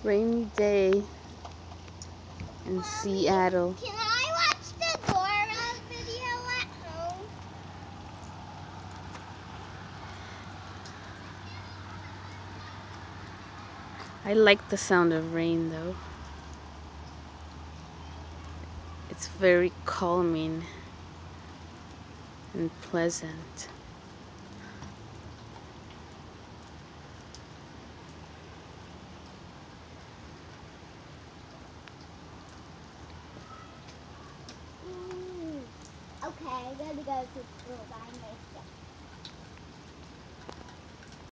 Rainy day in Seattle. Can I watch the Dora video at home? I like the sound of rain though. It's very calming and pleasant. Okay, I gotta go to school by myself.